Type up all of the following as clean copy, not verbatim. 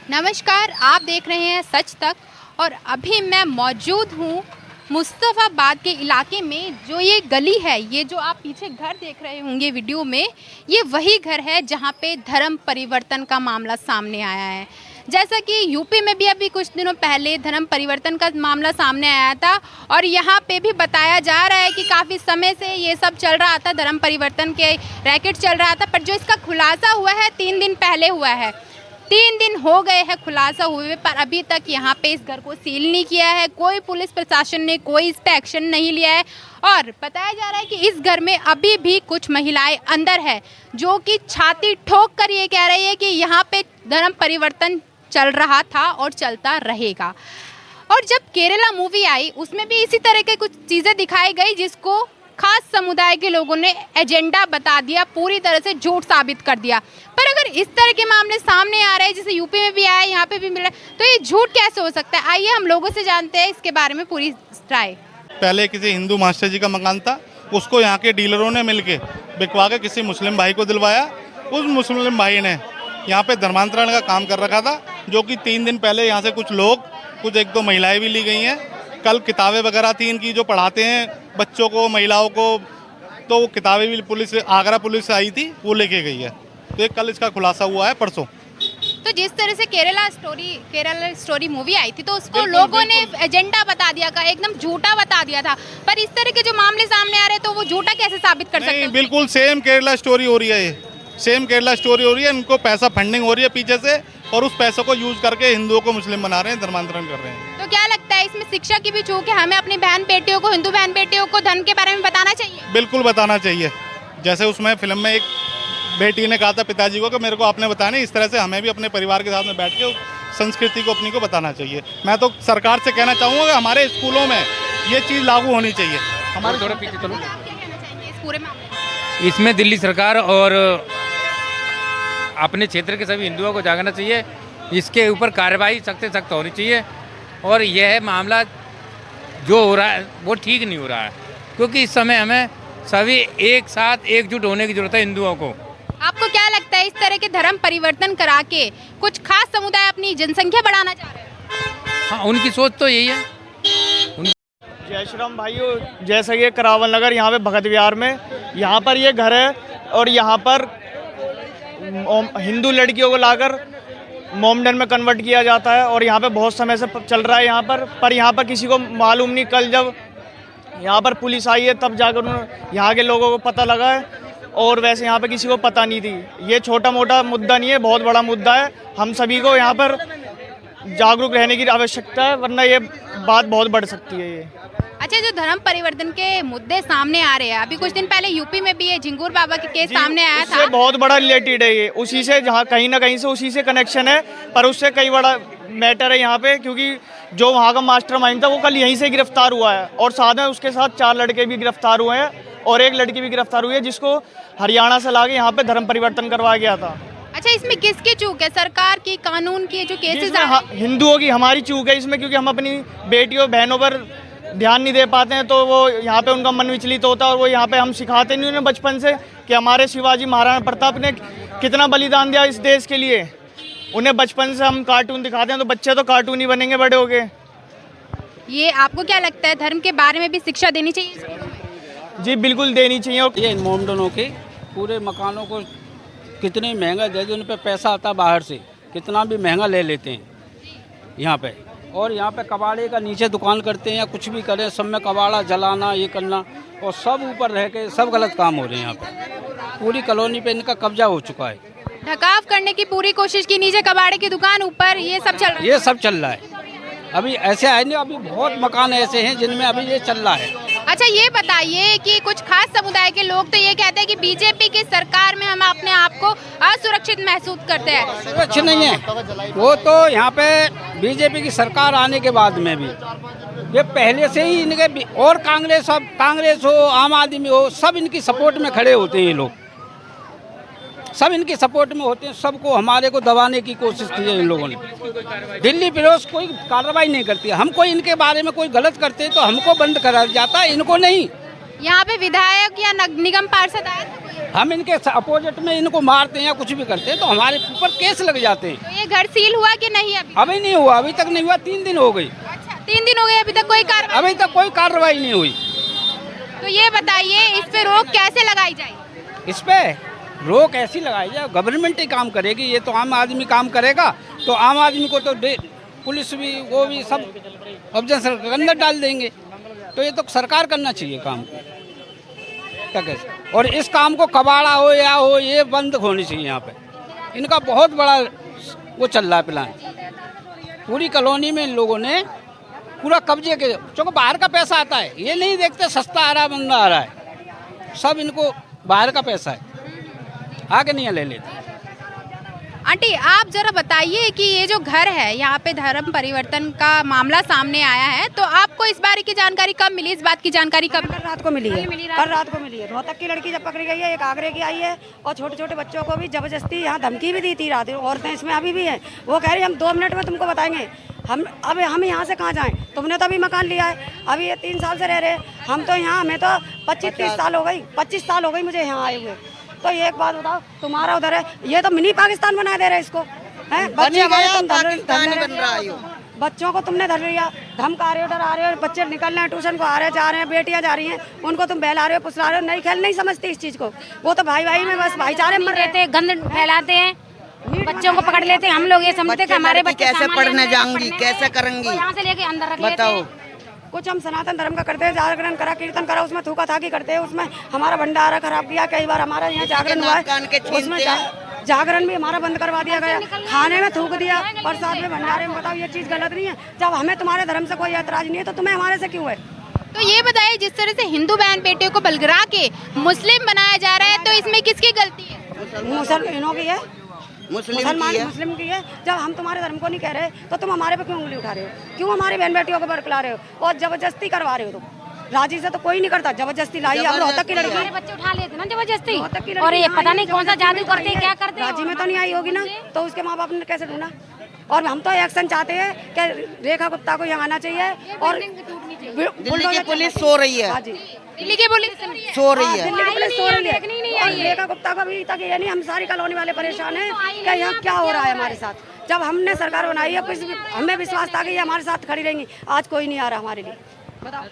नमस्कार, आप देख रहे हैं सच तक। और अभी मैं मौजूद हूँ मुस्तफ़ाबाद के इलाके में। जो ये गली है, ये जो आप पीछे घर देख रहे होंगे वीडियो में, ये वही घर है जहाँ पे धर्म परिवर्तन का मामला सामने आया है। जैसा कि यूपी में भी अभी कुछ दिनों पहले धर्म परिवर्तन का मामला सामने आया था और यहाँ पे भी बताया जा रहा है कि काफ़ी समय से ये सब चल रहा था, धर्म परिवर्तन के रैकेट चल रहा था। पर जो इसका खुलासा हुआ है 3 दिन पहले हुआ है। 3 दिन हो गए हैं खुलासा हुए, पर अभी तक यहाँ पे इस घर को सील नहीं किया है। कोई पुलिस प्रशासन ने कोई इस पे एक्शन नहीं लिया है। और बताया जा रहा है कि इस घर में अभी भी कुछ महिलाएं अंदर है जो कि छाती ठोक कर ये कह रही है कि यहाँ पे धर्म परिवर्तन चल रहा था और चलता रहेगा। और जब केरला मूवी आई उसमें भी इसी तरह के कुछ चीज़ें दिखाई गई जिसको खास समुदाय के लोगों ने एजेंडा बता दिया, पूरी तरह से झूठ साबित कर दिया। पर अगर इस तरह के मामले सामने आ रहे हैं, जैसे यूपी में भी आया, यहाँ पे भी मिला, तो ये झूठ कैसे हो सकता है? आइए हम लोगों से जानते हैं इसके बारे में पूरी राय। पहले किसी हिंदू मास्टर जी का मकान था, उसको यहाँ के डीलरों ने मिलके बिकवा के किसी मुस्लिम भाई को दिलवाया। उस मुस्लिम भाई ने यहाँ पे धर्मांतरण का काम कर रखा था, जो कि 3 दिन पहले यहाँ से कुछ लोग, कुछ 1-2 महिलाएं भी ली गई हैं। कल किताबें वगैरह थी इनकी जो पढ़ाते हैं बच्चों को, महिलाओं को, तो वो किताबें भी पुलिस, आगरा पुलिस आई थी, वो लेके गई है। तो एक कल इसका खुलासा हुआ है परसों। तो जिस तरह से केरला स्टोरी मूवी आई थी तो उसको लोगों ने एजेंडा बता दिया था, एकदम झूठा बता दिया था। पर इस तरह के जो मामले सामने आ रहे हैं तो वो झूठा कैसे साबित कर सकते हैं? बिल्कुल सेम केरला स्टोरी हो रही है, ये सेम केरला स्टोरी हो रही है। इनको पैसा फंडिंग हो रही है पीछे से और उस पैसों को यूज करके हिंदुओं को मुस्लिम बना रहे हैं, धर्मांतरण कर रहे हैं। तो क्या लगता है इसमें शिक्षा की भी चूक है? हमें अपनी बहन बेटियों को, हिंदू बहन बेटियों को धर्म के बारे में बताना चाहिए। बिल्कुल बताना चाहिए। जैसे उसमें फिल्म में एक बेटी ने कहा था पिताजी को कि मेरे को आपने बताया नहीं, इस तरह से हमें भी अपने परिवार के साथ में बैठ के संस्कृति को अपनी को बताना चाहिए। मैं तो सरकार से कहना चाहूँगा कि हमारे स्कूलों में ये चीज़ लागू होनी चाहिए। हमारे थोड़ा पीछे चलो। इस पूरे मामले इसमें दिल्ली सरकार और अपने क्षेत्र के सभी हिंदुओं को जागना चाहिए। इसके ऊपर कार्रवाई सख्त से सख्त होनी चाहिए। और यह मामला जो हो रहा है वो ठीक नहीं हो रहा है, क्योंकि इस समय हमें सभी एक साथ एकजुट होने की जरूरत है हिंदुओं को। आपको क्या लगता है इस तरह के धर्म परिवर्तन करा के कुछ खास समुदाय अपनी जनसंख्या बढ़ाना चाह रहे हैं? हाँ, उनकी सोच तो यही है। जय श्री राम भाइयों, जैसा ये करावल नगर यहाँ पे भगत विहार में यहाँ पर ये घर है और यहाँ पर हिंदू लड़कियों को लाकर मोमडन में कन्वर्ट किया जाता है और यहाँ पे बहुत समय से चल रहा है यहाँ पर यहाँ पर किसी को मालूम नहीं। कल जब यहाँ पर पुलिस आई है तब जाकर यहाँ के लोगों को पता लगा है और वैसे यहाँ पे किसी को पता नहीं थी। ये छोटा मोटा मुद्दा नहीं है, बहुत बड़ा मुद्दा है। हम सभी को यहाँ पर जागरूक रहने की आवश्यकता है, वरना ये बात बहुत बढ़ सकती है। ये अच्छा, जो धर्म परिवर्तन के मुद्दे सामने आ रहे हैं, अभी कुछ दिन पहले यूपी में भी ये झिंगुर बाबा के केस सामने आया था। बहुत बड़ा रिलेटेड है ये, उसी से जहाँ कहीं ना कहीं से उसी से कनेक्शन है, पर उससे कई बड़ा मैटर है यहाँ पे, क्योंकि जो वहाँ का मास्टरमाइंड था वो कल यहीं से गिरफ्तार हुआ है और साथ में उसके साथ 4 लड़के भी गिरफ्तार हुए हैं और एक लड़की भी गिरफ्तार हुई है जिसको हरियाणा से लाके यहाँ पे धर्म परिवर्तन करवाया गया था। अच्छा, इसमें किसकी चूक है? सरकार की, कानून की? जो केसेस हिंदुओं की हमारी चूक है इसमें, क्योंकि हम अपनी बेटियों बहनों पर ध्यान नहीं दे पाते हैं, तो वो यहाँ पे उनका मन विचलित होता है और वो यहाँ पे हम सिखाते नहीं उन्हें बचपन से कि हमारे शिवाजी महाराणा प्रताप ने कितना बलिदान दिया इस देश के लिए। उन्हें बचपन से हम कार्टून दिखाते हैं तो बच्चे तो कार्टून ही बनेंगे बड़े होके। ये आपको क्या लगता है धर्म के बारे में भी शिक्षा देनी चाहिए? जी बिल्कुल देनी चाहिए। ये इन मोमडनों के पूरे मकानों को कितने महंगा दे, उन पे पैसा आता बाहर से, कितना भी महंगा ले लेते हैं यहाँ पे। और यहाँ पे कबाड़े का नीचे दुकान करते हैं या कुछ भी करें, सब में कबाड़ा जलाना, ये करना, और सब ऊपर रह के सब गलत काम हो रहे हैं यहाँ पे। पूरी कॉलोनी पे इनका कब्जा हो चुका है। ढकाव करने की पूरी कोशिश की, नीचे कबाड़े की दुकान, ऊपर ये सब चल रहा है। ये सब चल रहा है। अभी ऐसे है नहीं, अभी बहुत मकान ऐसे हैं जिनमें अभी ये चल रहा है। अच्छा, ये बताइए कि कुछ खास समुदाय के लोग तो ये कहते हैं कि बीजेपी की सरकार में हम अपने आप को असुरक्षित महसूस करते हैं। सुरक्षित नहीं है वो तो, यहाँ पे बीजेपी की सरकार आने के बाद में भी ये पहले से ही इनके, और कांग्रेस हो, आम आदमी हो, सब इनकी सपोर्ट में खड़े होते हैं। ये लोग सब इनके सपोर्ट में होते हैं, सबको हमारे को दबाने की कोशिश की है इन लोगों ने। दिल्ली पुलिस कोई कार्रवाई नहीं करती है। हम कोई इनके बारे में कोई गलत करते हैं तो हमको बंद करा जाता है, इनको नहीं। यहाँ पे विधायक या निगम पार्षद आए थे? हम इनके अपोजिट में इनको मारते हैं या कुछ भी करते हैं तो हमारे ऊपर केस लग जाते हैं। तो ये घर सील हुआ कि नहीं अभी नहीं हुआ, अभी तक नहीं हुआ, 3 दिन हो गई। अच्छा 3 दिन हो गए, अभी तक कोई कार्रवाई? अभी तक कोई कार्रवाई नहीं हुई। तो ये बताइए इस पे रोक कैसे लगाई जाए? इस पे रोक ऐसी लगाई जाए, गवर्नमेंट ही काम करेगी, ये तो आम आदमी काम करेगा तो आम आदमी को तो पुलिस भी वो भी सब ऑब्जेक्शन के अंदर डाल देंगे। तो ये तो सरकार करना चाहिए काम क्या कैसे, और इस काम को कबाड़ा हो या हो ये बंद होनी चाहिए। यहाँ पे इनका बहुत बड़ा वो चल रहा है प्लान, पूरी कॉलोनी में इन लोगों ने पूरा कब्जे के, क्योंकि बाहर का पैसा आता है, ये नहीं देखते सस्ता आ रहा है महंगा आ रहा है, सब इनको बाहर का पैसा है, आगे नहीं ले लेते। आंटी आप जरा बताइए कि ये जो घर है यहाँ पे धर्म परिवर्तन का मामला सामने आया है, तो आपको इस बारे की जानकारी कब मिली? इस बात की जानकारी कब? कल रात को मिली है, कल रात को मिली है। रोहतक की लड़की जब पकड़ी गई है, एक आगरे की आई है, और छोटे छोटे बच्चों को भी जबरदस्ती यहाँ धमकी भी दी थी रात। औरतें इसमें अभी भी हैं, वो कह रही हम 2 मिनट में तुमको बताएंगे। हम यहाँ से कहाँ जाएं? तुमने तो अभी मकान लिया है, अभी ये 3 साल से रह रहे हैं, हम तो यहाँ, हमें तो 25-30 साल हो गई, 25 साल हो गई मुझे यहाँ आए हुए। तो ये एक बात बताओ, तुम्हारा उधर है, ये तो मिनी पाकिस्तान बना दे रहे इसको, हैं? बच्चे हमारे तुम बन रहा हो, बच्चों को तुमने धर लिया, धमका रहे हो, डरा रहे हो, बच्चे निकल रहे हैं, ट्यूशन को आ रहे हैं, जा रहे हैं, बेटियां जा रही हैं, उनको तुम बहला रहे हो, पुसला रहे हो, नहीं खेल नहीं समझती इस चीज़ को। वो तो भाई भाई में बस भाईचारे में रहते हैं, गंद फैलाते हैं, बच्चों को पकड़ लेते हैं। हम लोग ये समझते हैं कि हमारे बच्चे कैसे पढ़ने जाएंगी, कैसे करेंगी, यहाँ से लेके अंदर रख लेते हैं। कुछ हम सनातन धर्म का करते हैं, जागरण करा, कीर्तन करा, उसमें थूका थाकी करते हैं, उसमें हमारा भंडारा खराब किया। कई बार हमारा यहाँ जागरण हुआ है, उसमें जागरण भी हमारा बंद करवा दिया गया, खाने में थूक दिया, प्रसाद में, भंडारे में। बताओ ये चीज़ गलत नहीं है? जब हमें तुम्हारे धर्म से कोई ऐतराज नहीं है तो तुम्हें हमारे से क्यों है? तो ये बताइए जिस तरह से हिंदू बहन बेटियों को बलगरा के मुस्लिम बनाया जा रहा है, तो इसमें किसकी गलती है? मुसलमानों की है, मुस्लिम की है। जब हम तुम्हारे धर्म को नहीं कह रहे तो तुम हमारे पे क्यों उंगली उठा रहे हो? क्यों हमारी बहन बेटियों को बरकला रहे हो और जबरदस्ती करवा रहे हो? तुम राजी से तो कोई नहीं करता, जबरदस्ती लाई है। रोहतक की लड़की, बच्चे उठा लेते ना जबरदस्ती, रोहतक की और ये लड़की पता नहीं कौन सा जादू करते हैं, क्या करते हैं। राजी में तो नहीं आई होगी ना, तो उसके माँ बाप ने कैसे ढूंढा? और हम तो एक्शन चाहते हैं कि रेखा गुप्ता को यहाँ आना चाहिए, और दिल्ली की पुलिस सो रही है, दिल्ली की पुलिस सो रही है, दिल्ली की पुलिस सो रही है, और रेखा गुप्ता को अभी तक ये नहीं, हम सारी कॉलोनी वाले परेशान हैं कि यहाँ क्या हो रहा है हमारे साथ। जब हमने सरकार बनाई है, कुछ हमें विश्वास था कि ये हमारे साथ खड़ी रहेंगी, आज कोई नहीं आ रहा हमारे लिए।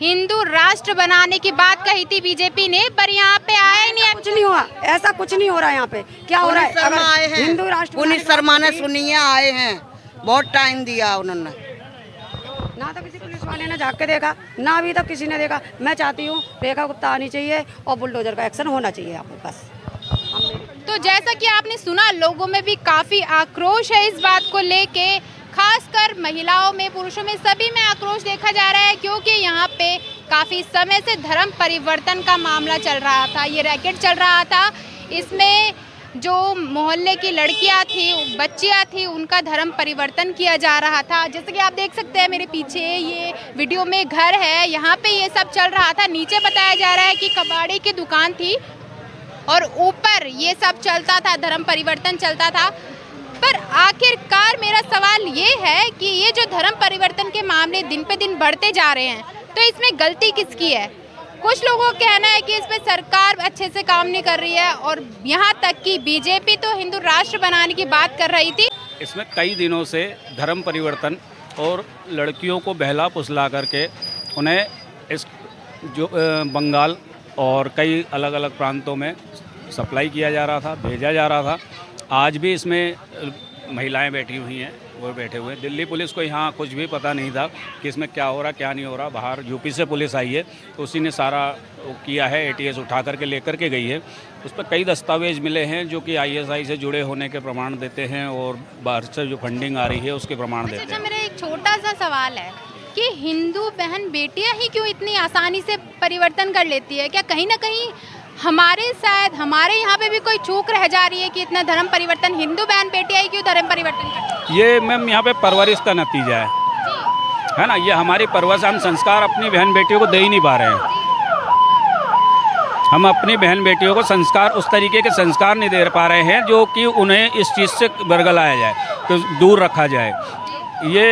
हिंदू राष्ट्र बनाने की बात कही थी बीजेपी ने, पर यहाँ पे आया ही नहीं। कुछ नहीं हुआ, ऐसा कुछ नहीं हो रहा है यहाँ पे। क्या हो रहा है? अगर हिंदू राष्ट्र, पुलिस शर्मा ने सुनिए आए हैं, बहुत टाइम दिया उन्होंने, ना तो किसी पुलिस वाले ने झाँक के देखा, ना अभी तक किसी ने देखा। मैं चाहती हूँ रेखा गुप्ता आनी चाहिए और बुलडोजर का एक्शन होना चाहिए यहाँ पे, बस। तो जैसा कि आपने सुना, लोगों में भी काफी आक्रोश है इस बात को लेके, खासकर महिलाओं में, पुरुषों में, सभी में आक्रोश देखा जा रहा है, क्योंकि यहाँ पे काफी समय से धर्म परिवर्तन का मामला चल रहा था, ये रैकेट चल रहा था। इसमें जो मोहल्ले की लड़कियां थी, बच्चियां थी, उनका धर्म परिवर्तन किया जा रहा था। जैसे कि आप देख सकते हैं मेरे पीछे ये वीडियो में घर है, यहाँ पे ये सब चल रहा था। नीचे बताया जा रहा है कि कबाड़ी की दुकान थी और ऊपर ये सब चलता था, धर्म परिवर्तन चलता था। पर आखिरकार मेरा सवाल ये है कि ये जो धर्म परिवर्तन के मामले दिन पे दिन बढ़ते जा रहे हैं, तो इसमें गलती किसकी है? कुछ लोगों का कहना है कि इस पे सरकार अच्छे से काम नहीं कर रही है, और यहाँ तक कि बीजेपी तो हिंदू राष्ट्र बनाने की बात कर रही थी। इसमें कई दिनों से धर्म परिवर्तन और लड़कियों को बहला फुसला करके उन्हें इस जो बंगाल और कई अलग अलग प्रांतों में सप्लाई किया जा रहा था, भेजा जा रहा था। आज भी इसमें महिलाएं बैठी हुई हैं, वो बैठे हुए हैं। दिल्ली पुलिस को यहाँ कुछ भी पता नहीं था कि इसमें क्या हो रहा क्या नहीं हो रहा। बाहर यूपी से पुलिस आई है, तो उसी ने सारा किया है, ATS उठा करके लेकर के गई है। उस पर कई दस्तावेज मिले हैं जो कि ISI से जुड़े होने के प्रमाण देते हैं, और बाहर से जो फंडिंग आ रही है उसके प्रमाण देते हैं। मेरा एक छोटा सा सवाल है कि हिंदू बहन बेटियां ही क्यों इतनी आसानी से परिवर्तन कर लेती है? क्या कहीं ना कहीं शायद हमारे यहाँ पे भी कोई चूक रह जा रही है कि इतना धर्म परिवर्तन हिंदू बहन बेटियां ही क्यों धर्म परिवर्तन करती है? ये मैम यहाँ पे परवरिश का नतीजा है ना। ये हमारी परवरिश, हम संस्कार अपनी बहन बेटियों को दे ही नहीं पा रहे हैं। हम अपनी बहन बेटियों को संस्कार, उस तरीके के संस्कार नहीं दे पा रहे हैं जो कि उन्हें इस चीज़ से बरगलाया जाए, तो दूर रखा जाए। ये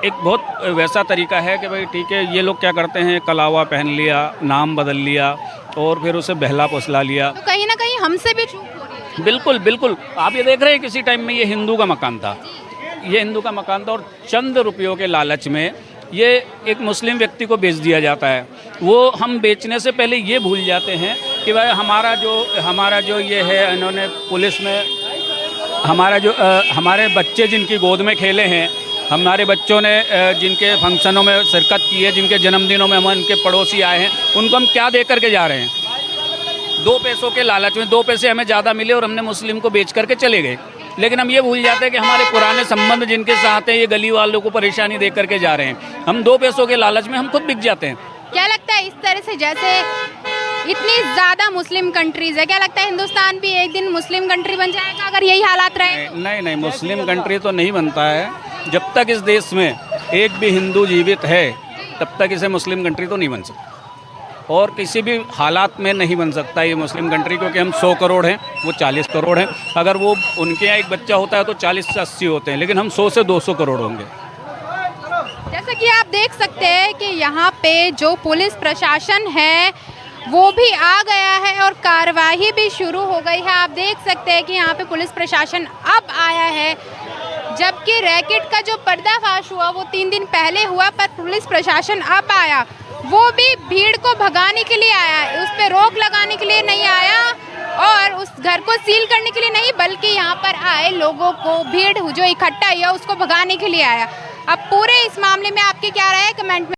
एक बहुत वैसा तरीका है कि भाई ठीक है, ये लोग क्या करते हैं, कलावा पहन लिया, नाम बदल लिया, और फिर उसे बहला फुसला लिया। तो कहीं ना कहीं हमसे भी चूक हो रही है। बिल्कुल बिल्कुल, आप ये देख रहे हैं किसी टाइम में ये हिंदू का मकान था, ये हिंदू का मकान था और चंद रुपयों के लालच में ये एक मुस्लिम व्यक्ति को बेच दिया जाता है। वो हम बेचने से पहले ये भूल जाते हैं कि भाई हमारा जो ये है, इन्होंने पुलिस में हमारे बच्चे जिनकी गोद में खेले हैं, हमारे बच्चों ने जिनके फंक्शनों में शिरकत की है, जिनके जन्मदिनों में हम उनके पड़ोसी आए हैं, उनको हम क्या दे करके जा रहे हैं? 2 पैसों के लालच में 2 पैसे हमें ज़्यादा मिले और हमने मुस्लिम को बेच करके चले गए। लेकिन हम ये भूल जाते हैं कि हमारे पुराने संबंध जिनके साथ हैं, ये गली वालों को परेशानी दे करके जा रहे हैं। हम 2 पैसों के लालच में हम खुद बिक जाते हैं। क्या लगता है इस तरह से, जैसे इतनी ज़्यादा मुस्लिम कंट्रीज है, क्या लगता है हिंदुस्तान भी एक दिन मुस्लिम कंट्री बन जाएगा अगर यही हालात रहे? नहीं, मुस्लिम कंट्री तो नहीं बनता है। जब तक इस देश में एक भी हिंदू जीवित है तब तक इसे मुस्लिम कंट्री तो नहीं बन सकता, और किसी भी हालात में नहीं बन सकता ये मुस्लिम कंट्री, क्योंकि हम 100 करोड़ हैं, वो 40 करोड़ हैं। अगर वो उनके यहाँ एक बच्चा होता है तो 40 से 80 होते हैं, लेकिन हम 100 से 200 करोड़ होंगे। जैसा कि आप देख सकते हैं कि यहाँ पे जो पुलिस प्रशासन है वो भी आ गया है और कार्रवाई भी शुरू हो गई है। आप देख सकते हैं कि यहाँ पे पुलिस प्रशासन अब आया है, जबकि रैकेट का जो पर्दाफाश हुआ वो 3 दिन पहले हुआ, पर पुलिस प्रशासन अब आया। वो भी भीड़ को भगाने के लिए आया है, उस पर रोक लगाने के लिए नहीं आया और उस घर को सील करने के लिए नहीं, बल्कि यहाँ पर आए लोगों को, भीड़ जो इकट्ठा हुई है उसको भगाने के लिए आया। अब पूरे इस मामले में आपकी क्या राय है, कमेंट में